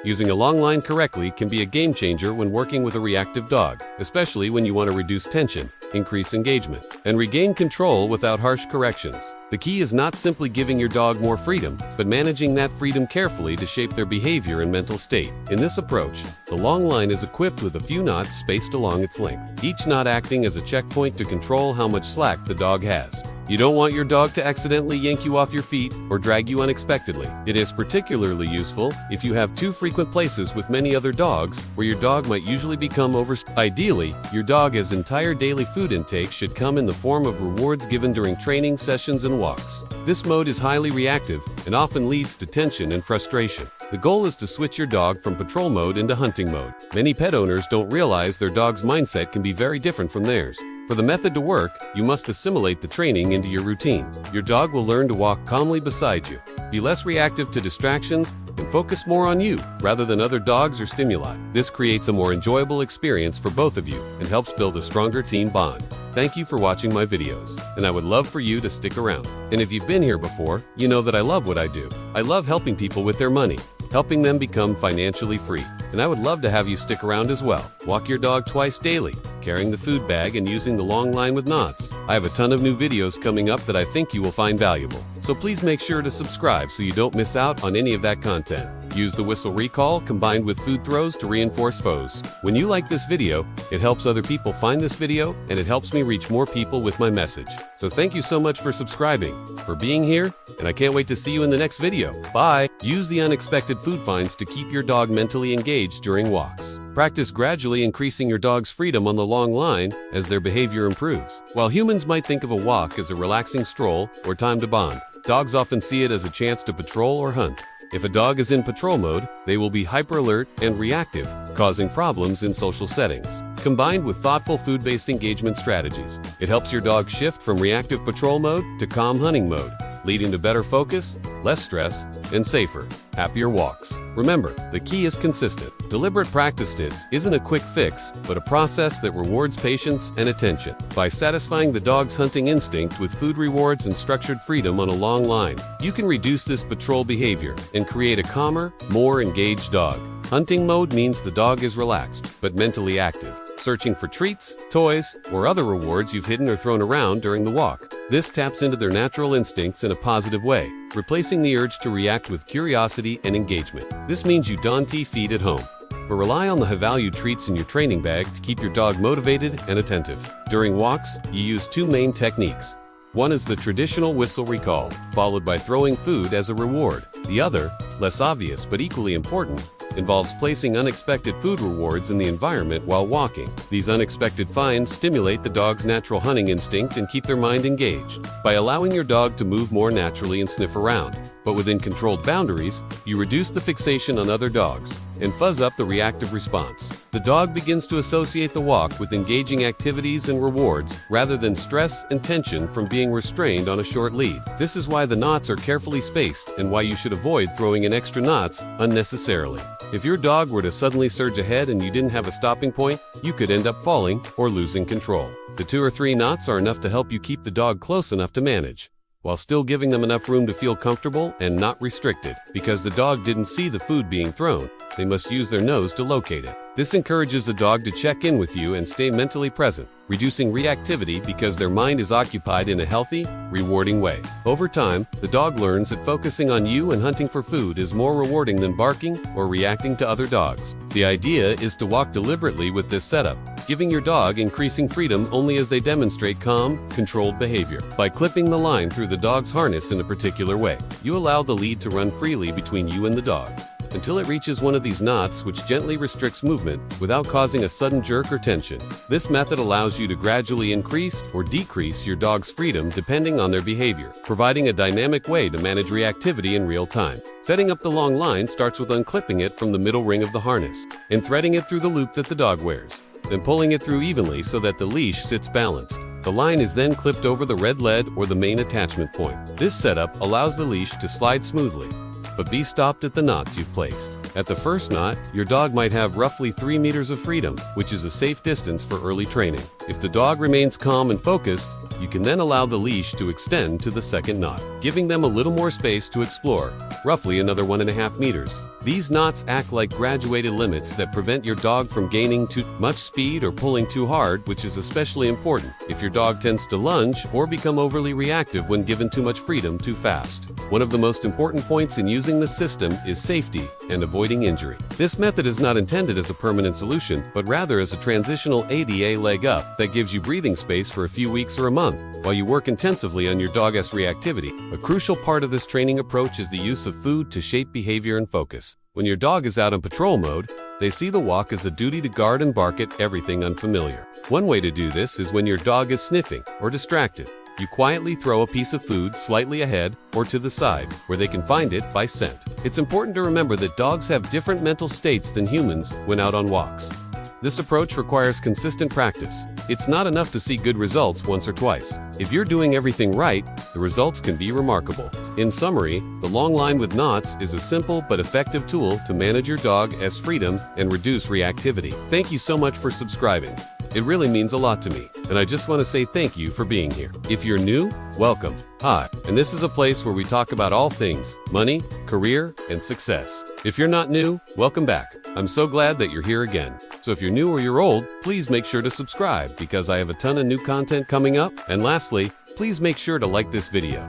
Using a long line correctly can be a game changer when working with a reactive dog, especially when you want to reduce tension, increase engagement, and regain control without harsh corrections. The key is not simply giving your dog more freedom, but managing that freedom carefully to shape their behavior and mental state. In this approach, the long line is equipped with a few knots spaced along its length, each knot acting as a checkpoint to control how much slack the dog has. You don't want your dog to accidentally yank you off your feet or drag you unexpectedly. It is particularly useful if you have too frequent places with many other dogs where your dog might usually become Ideally, your dog's entire daily food intake should come in the form of rewards given during training sessions and walks. This mode is highly reactive and often leads to tension and frustration. The goal is to switch your dog from patrol mode into hunting mode. Many pet owners don't realize their dog's mindset can be very different from theirs. For the method to work, you must assimilate the training into your routine. Your dog will learn to walk calmly beside you, be less reactive to distractions, and focus more on you rather than other dogs or stimuli. This creates a more enjoyable experience for both of you and helps build a stronger team bond. Thank you for watching my videos, and I would love for you to stick around. And if you've been here before, you know that I love what I do. I love helping people with their money, helping them become financially free. And I would love to have you stick around as well. Walk your dog twice daily, carrying the food bag and using the long line with knots. I have a ton of new videos coming up that I think you will find valuable. So please make sure to subscribe so you don't miss out on any of that content. Use the whistle recall combined with food throws to reinforce foes. When you like this video, it helps other people find this video, and it helps me reach more people with my message. So thank you so much for subscribing, for being here, and I can't wait to see you in the next video. Bye! Use the unexpected food finds to keep your dog mentally engaged during walks. Practice gradually increasing your dog's freedom on the long line as their behavior improves. While humans might think of a walk as a relaxing stroll or time to bond, dogs often see it as a chance to patrol or hunt. If a dog is in patrol mode, they will be hyper-alert and reactive, causing problems in social settings. Combined with thoughtful food-based engagement strategies, it helps your dog shift from reactive patrol mode to calm hunting mode, leading to better focus, less stress, and safer, happier walks. Remember, the key is consistent. Deliberate practice. This isn't a quick fix, but a process that rewards patience and attention. By satisfying the dog's hunting instinct with food rewards and structured freedom on a long line, you can reduce this patrol behavior and create a calmer, more engaged dog. Hunting mode means the dog is relaxed, but mentally active, searching for treats, toys, or other rewards you've hidden or thrown around during the walk. This taps into their natural instincts in a positive way, replacing the urge to react with curiosity and engagement. This means you don't feed at home, but rely on the high-value treats in your training bag to keep your dog motivated and attentive. During walks, you use two main techniques. One is the traditional whistle recall, followed by throwing food as a reward. The other, less obvious but equally important, involves placing unexpected food rewards in the environment while walking. These unexpected finds stimulate the dog's natural hunting instinct and keep their mind engaged. By allowing your dog to move more naturally and sniff around, but within controlled boundaries, you reduce the fixation on other dogs and fuzz up the reactive response. The dog begins to associate the walk with engaging activities and rewards rather than stress and tension from being restrained on a short lead. This is why the knots are carefully spaced and why you should avoid throwing in extra knots unnecessarily. If your dog were to suddenly surge ahead and you didn't have a stopping point, you could end up falling or losing control. The 2 or 3 knots are enough to help you keep the dog close enough to manage, while still giving them enough room to feel comfortable and not restricted. Because the dog didn't see the food being thrown, they must use their nose to locate it. This encourages the dog to check in with you and stay mentally present, reducing reactivity because their mind is occupied in a healthy, rewarding way. Over time, the dog learns that focusing on you and hunting for food is more rewarding than barking or reacting to other dogs. The idea is to walk deliberately with this setup, giving your dog increasing freedom only as they demonstrate calm, controlled behavior. By clipping the line through the dog's harness in a particular way, you allow the lead to run freely between you and the dog, until it reaches one of these knots, which gently restricts movement without causing a sudden jerk or tension. This method allows you to gradually increase or decrease your dog's freedom depending on their behavior, providing a dynamic way to manage reactivity in real time. Setting up the long line starts with unclipping it from the middle ring of the harness and threading it through the loop that the dog wears, then pulling it through evenly so that the leash sits balanced. The line is then clipped over the red lead or the main attachment point. This setup allows the leash to slide smoothly, but be stopped at the knots you've placed. At the first knot, your dog might have roughly 3 meters of freedom, which is a safe distance for early training. If the dog remains calm and focused, You can then allow the leash to extend to the second knot, giving them a little more space to explore, roughly another 1.5 meters. These knots act like graduated limits that prevent your dog from gaining too much speed or pulling too hard, which is especially important if your dog tends to lunge or become overly reactive when given too much freedom too fast. One of the most important points in using this system is safety and avoiding injury. This method is not intended as a permanent solution, but rather as a transitional ADA leg up that gives you breathing space for a few weeks or a month while you work intensively on your dog's reactivity. A crucial part of this training approach is the use of food to shape behavior and focus. When your dog is out in patrol mode, they see the walk as a duty to guard and bark at everything unfamiliar. One way to do this is when your dog is sniffing or distracted. You quietly throw a piece of food slightly ahead or to the side, where they can find it by scent. It's important to remember that dogs have different mental states than humans when out on walks. This approach requires consistent practice. It's not enough to see good results once or twice. If you're doing everything right, the results can be remarkable. In summary, the long line with knots is a simple but effective tool to manage your dog's freedom and reduce reactivity. Thank you so much for subscribing. It really means a lot to me, and I just want to say thank you for being here. If you're new, welcome. Hi, and this is a place where we talk about all things money, career, and success. If you're not new, welcome back. I'm so glad that you're here again. So if you're new or you're old, please make sure to subscribe because I have a ton of new content coming up. And lastly, please make sure to like this video.